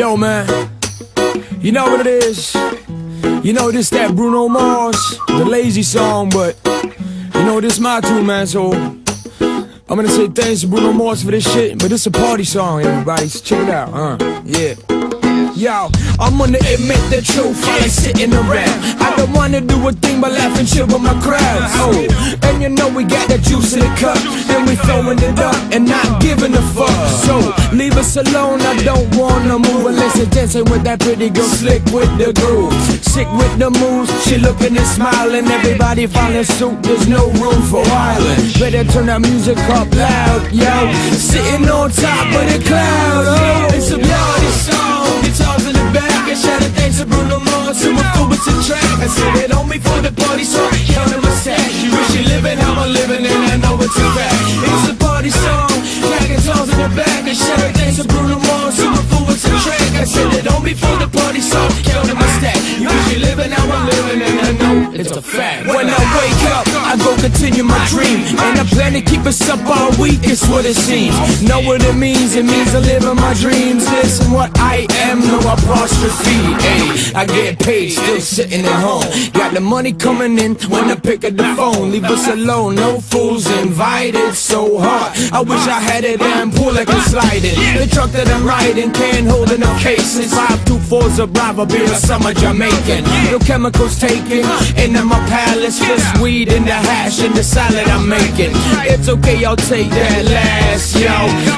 Yo, man, you know what it is? You know this that Bruno Mars, the Lazy song, but you know this my tune, man, so I'm gonna say thanks to Bruno Mars for this shit, but it's a party song, everybody, so check it out, yeah. Yo, I'm gonna admit the truth, I ain't sitting around. I don't wanna do a thing but laugh and chill with my crowd. Oh, and you know we got that juice in the cup, and we throwing it up and not giving a fuck. So leave us alone, I don't wanna move unless you're dancing with that pretty girl, slick with the groove, sick with the moves. She looking and smiling, everybody following suit. There's no room for whiling. Better turn that music up loud, yo. Sitting on top of the cloud. Oh, it's a party song. Guitars in the back, and shout out thanks to Bruno Mars, who went through with the track. I said it on me for the party song, counting my stack. You wish you living how I'm living, and I know it's a fact. It's a party song, got guitars in the back, and shout out thanks to Bruno Mars, who went through with the track. I said it on me for the party song, counting my stack. You wish you living how I'm living, and I know it's a fact. When I wake up, I go continue my dream, and I plan to keep us up all week, it's what it seems. Know what it means I'm living my dreams. Listen what I am, no apostrophe, ayy. I get paid, still sitting at home. Got the money coming in when I pick up the phone. Leave us alone, no fools invited. So hard, I wish I had it and pull like a sliding. The truck that I'm riding can't hold enough cases. 524's a Bravo beer, summer Jamaican. No chemicals taken into my palace. Just weed in the hash and the salad I'm making. It's okay, I'll take that last, yo.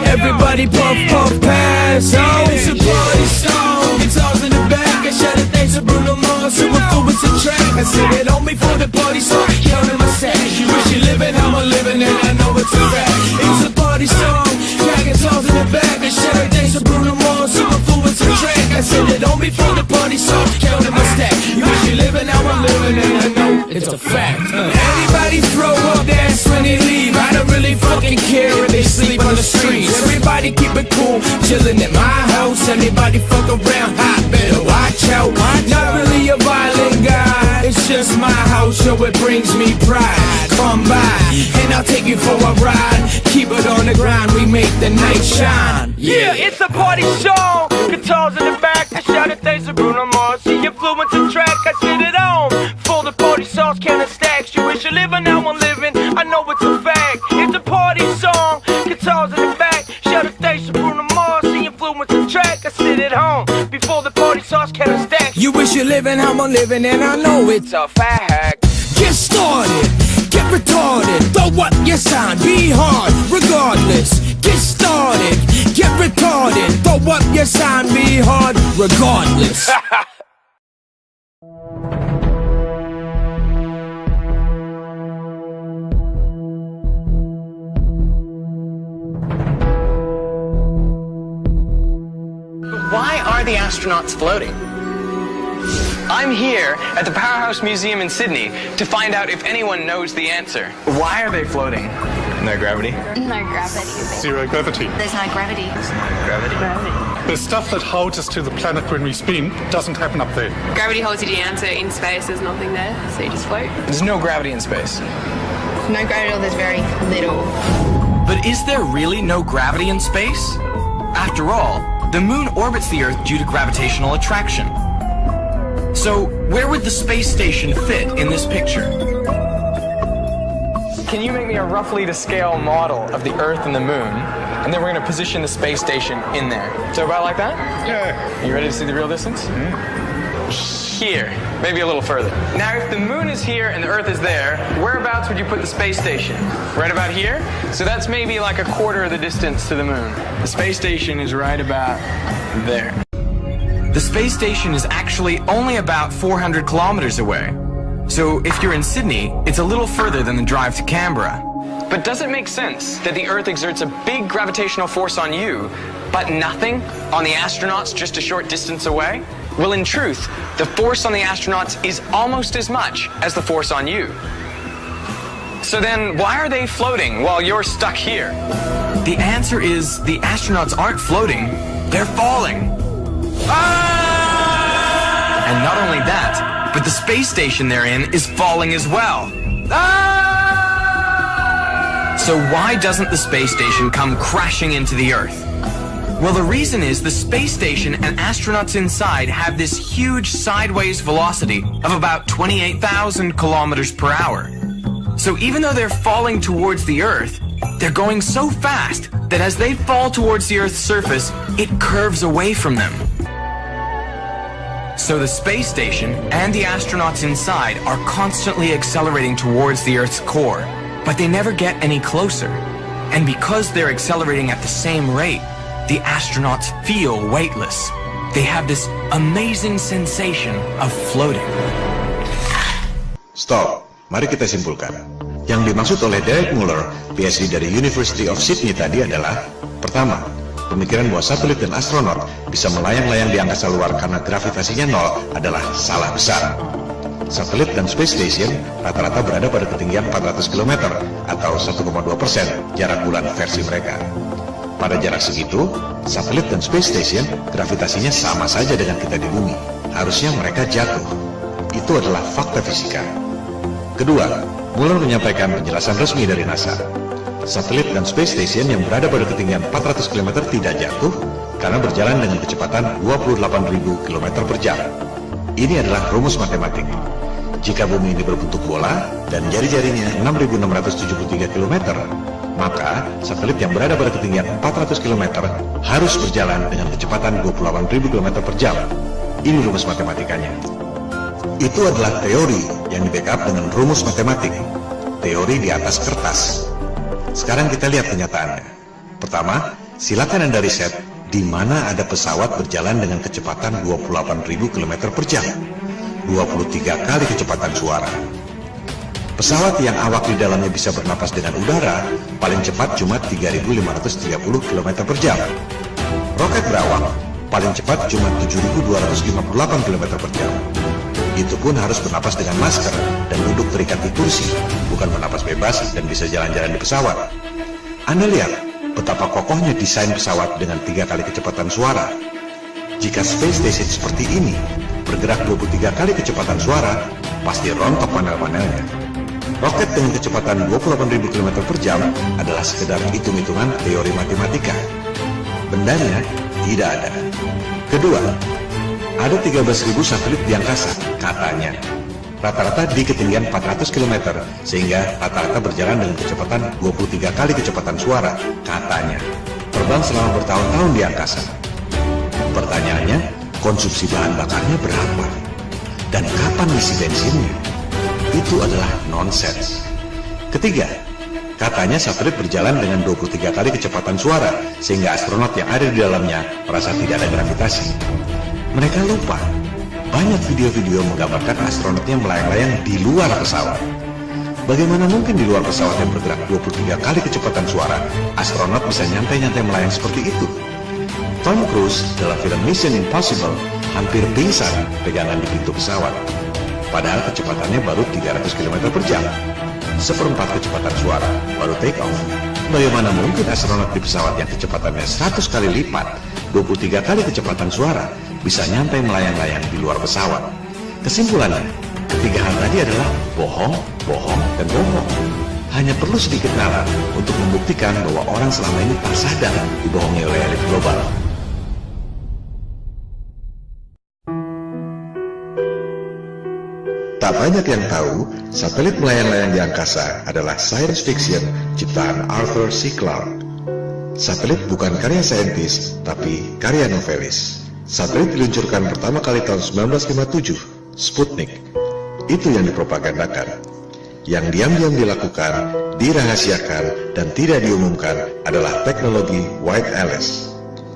Everybody puff, puff, pass, oh. It's a party song, guitars in the back, and shout out thanks to Bruno Mars, who went through with the track. I said it on me for the party song, counting my stack. You wish you living how I'm living, and I know it's a fact. It's a party song, got guitars in the back, and shout out thanks to Bruno Mars, who went through with the track. I said it on me for the party song, counting my stack. You wish you living how I'm living, and I know it's a fact. Everybody throw up, dance when they leave. I don't really fucking care if they sleep on the streets. Everybody keep it cool, chillin' at my house. Anybody fuck around, I better watch out. Not really a violent guy, it's just my house, so it brings me pride. Come by, and I'll take you for a ride. Keep it on the grind, we make the night shine. Yeah, it's a party song. Guitars in the back, I shout out thanks to Bruno Mars. See influence and track, I sit it on. For the party songs, counting stacks. You wish you living how I'm living, I know it's a fact. It's a party song, guitars in the back. Shout out thanks to Bruno Mars. See influence and track, I sit at home. Before the party songs, counting stacks. You wish you living how I'm living, and I know it's a fact. Get started, get retarded. Throw up your sign, be hard, regardless. Get started, get retarded. Throw up your sign, be hard, regardless. Why are the astronauts floating? I'm here at the Powerhouse Museum in Sydney to find out if anyone knows the answer. Why are they floating? No gravity? No gravity. Zero gravity. There's no gravity. The stuff that holds us to the planet when we spin doesn't happen up there. Gravity holds you to the answer. In space, there's nothing there, so you just float. There's no gravity in space. No gravity, or there's very little. But is there really no gravity in space? After all, the moon orbits the Earth due to gravitational attraction. So, where would the space station fit in this picture? Can you make me a roughly to scale model of the Earth and the moon? And then we're going to position the space station in there. So about like that? Yeah. You ready to see the real distance? Here, maybe a little further. Now, if the moon is here and the Earth is there, whereabouts would you put the space station? Right about here? So that's maybe like a quarter of the distance to the moon. The space station is right about there. The space station is actually only about 400 kilometers away. So if you're in Sydney, it's a little further than the drive to Canberra. But does it make sense that the Earth exerts a big gravitational force on you, but nothing on the astronauts just a short distance away? Well, in truth, the force on the astronauts is almost as much as the force on you. So then, why are they floating while you're stuck here? The answer is the astronauts aren't floating, they're falling. Ah! And not only that, but the space station they're in is falling as well. Ah! So why doesn't the space station come crashing into the Earth? Well, the reason is the space station and astronauts inside have this huge sideways velocity of about 28,000 kilometers per hour. So even though they're falling towards the Earth, they're going so fast that as they fall towards the Earth's surface, it curves away from them. So the space station and the astronauts inside are constantly accelerating towards the Earth's core, but they never get any closer. And because they're accelerating at the same rate, the astronauts feel weightless. They have this amazing sensation of floating. Stop, mari kita simpulkan. Yang dimaksud oleh Derek Muller, PhD dari University of Sydney tadi adalah, pertama, pemikiran bahwa satelit dan astronot bisa melayang-layang di angkasa luar karena gravitasinya nol adalah salah besar. Satelit dan space station rata-rata berada pada ketinggian 400 km atau 1,2% jarak bulan versi mereka. Pada jarak segitu, satelit dan space station gravitasinya sama saja dengan kita di bumi. Harusnya mereka jatuh. Itu adalah fakta fisika. Kedua, Muller menyampaikan penjelasan resmi dari NASA. Satelit dan space station yang berada pada ketinggian 400 km tidak jatuh karena berjalan dengan kecepatan 28.000 km per jam. Ini adalah rumus matematik. Jika bumi ini berbentuk bola dan jari-jarinya 6.673 km, maka satelit yang berada pada ketinggian 400 km harus berjalan dengan kecepatan 28.000 km per jam. Ini rumus matematikanya. Itu adalah teori yang di-backup dengan rumus matematik. Teori di atas kertas. Sekarang kita lihat kenyataannya. Pertama, silakan Anda riset di mana ada pesawat berjalan dengan kecepatan 28.000 km per jam. 23 kali kecepatan suara. Pesawat yang awak di dalamnya bisa bernapas dengan udara paling cepat cuma 3.530 km per jam. Roket berawak paling cepat cuma 7.258 km per jam. Itu pun harus bernapas dengan masker dan duduk terikat di kursi, bukan bernapas bebas dan bisa jalan-jalan di pesawat. Anda lihat betapa kokohnya desain pesawat dengan 3 kali kecepatan suara. Jika space station seperti ini bergerak 23 kali kecepatan suara, pasti rontok panel-panelnya. Roket dengan kecepatan 28.000 km per jam adalah sekedar hitung-hitungan teori matematika. Bendanya tidak ada. Kedua, ada 13.000 satelit di angkasa, katanya. Rata-rata di ketinggian 400 km, sehingga rata-rata berjalan dengan kecepatan 23 kali kecepatan suara, katanya. Terbang selama bertahun-tahun di angkasa. Pertanyaannya, konsumsi bahan bakarnya berapa? Dan kapan isi bensinnya? Itu adalah nonsens. Ketiga, katanya satelit berjalan dengan 23 kali kecepatan suara, sehingga astronot yang ada di dalamnya merasa tidak ada gravitasi. Mereka lupa, banyak video-video menggambarkan astronotnya melayang-layang di luar pesawat. Bagaimana mungkin di luar pesawat yang bergerak 23 kali kecepatan suara, astronot bisa nyantai-nyantai melayang seperti itu? Tom Cruise dalam film Mission Impossible hampir pingsan pegangan di pintu pesawat. Padahal kecepatannya baru 300 km per jam. Seperempat kecepatan suara, baru take off. Bagaimana mungkin astronot di pesawat yang kecepatannya 100 kali lipat, 23 kali kecepatan suara, bisa nyantai melayang-layang di luar pesawat? Kesimpulannya, ketiga hal tadi adalah bohong, bohong, dan bohong. Hanya perlu sedikit nalar untuk membuktikan bahwa orang selama ini tak sadar dibohongi oleh elit global. Tak banyak yang tahu, satelit melayang-layang di angkasa adalah science fiction ciptaan Arthur C. Clarke. Satelit bukan karya saintis, tapi karya novelis. Satelit diluncurkan pertama kali tahun 1957, Sputnik. Itu yang dipropagandakan. Yang diam-diam dilakukan, dirahasiakan, dan tidak diumumkan adalah teknologi White Alice.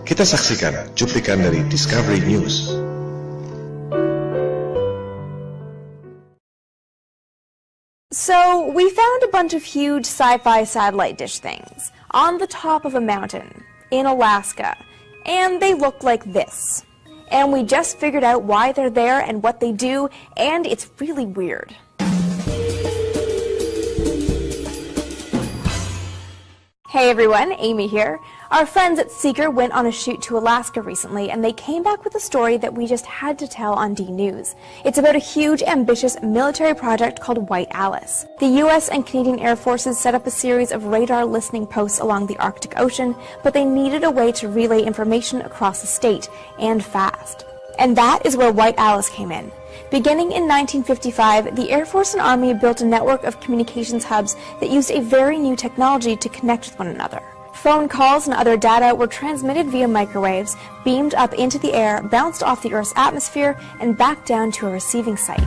Kita saksikan cuplikan dari Discovery News. So, we found a bunch of huge sci-fi satellite dish things on the top of a mountain in Alaska, and they look like this. And we just figured out why they're there and what they do, and it's really weird. Hey everyone, Amy here. Our friends at Seeker went on a shoot to Alaska recently, and they came back with a story that we just had to tell on D News. It's about a huge, ambitious military project called White Alice. The U.S. and Canadian Air Forces set up a series of radar listening posts along the Arctic Ocean, but they needed a way to relay information across the state, and fast. And that is where White Alice came in. Beginning in 1955, the Air Force and Army built a network of communications hubs that used a very new technology to connect with one another. Phone calls and other data were transmitted via microwaves, beamed up into the air, bounced off the Earth's atmosphere, and back down to a receiving site.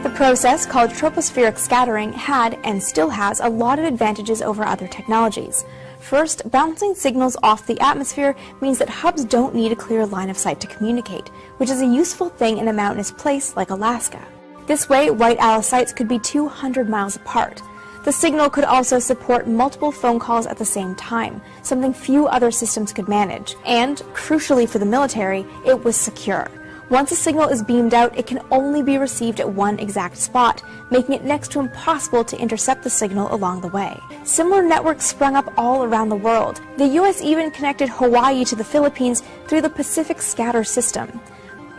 The process, called tropospheric scattering, had, and still has, a lot of advantages over other technologies. First, bouncing signals off the atmosphere means that hubs don't need a clear line of sight to communicate, which is a useful thing in a mountainous place like Alaska. This way, White Alice sites could be 200 miles apart. The signal could also support multiple phone calls at the same time, something few other systems could manage. And, crucially for the military, it was secure. Once a signal is beamed out, it can only be received at one exact spot, making it next to impossible to intercept the signal along the way. Similar networks sprung up all around the world. The U.S. even connected Hawaii to the Philippines through the Pacific Scatter system.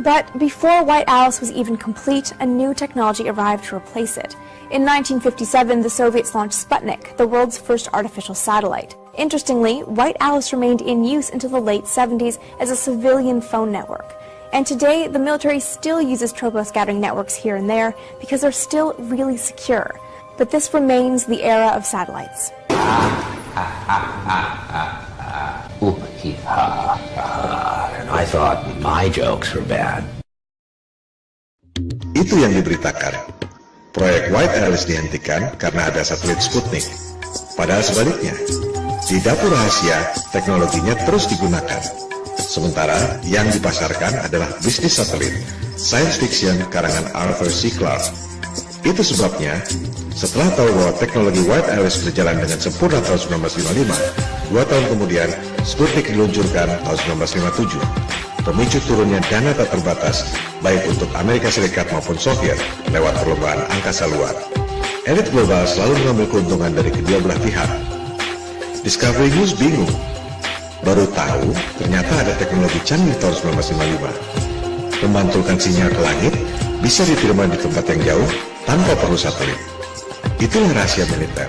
But before White Alice was even complete, a new technology arrived to replace it. In 1957, the Soviets launched Sputnik, the world's first artificial satellite. Interestingly, White Alice remained in use until the late 70s as a civilian phone network. And today, the military still uses troposcattering networks here and there because they're still really secure. But this remains the era of satellites. And I thought my jokes were bad. Itu yang diberitakan. Proyek White Alice dihentikan karena ada satelit Sputnik. Padahal sebaliknya, di dapur rahasia, teknologinya terus digunakan. Sementara yang dipasarkan adalah bisnis satelit, science fiction karangan Arthur C. Clarke. Itu sebabnya, setelah tahu bahwa teknologi White Alice berjalan dengan sempurna tahun 1955, 2 tahun kemudian Sputnik diluncurkan tahun 1957. Pemicu turunnya dana tak terbatas, baik untuk Amerika Serikat maupun Soviet, lewat perlombaan angkasa luar. Elit global selalu mengambil keuntungan dari kedua belah pihak. Discovery News bingung. Baru tahu, ternyata ada teknologi canggih tahun 1955. Memantulkan sinyal ke langit, bisa diterima di tempat yang jauh, tanpa perlu satelit. Itulah rahasia militer.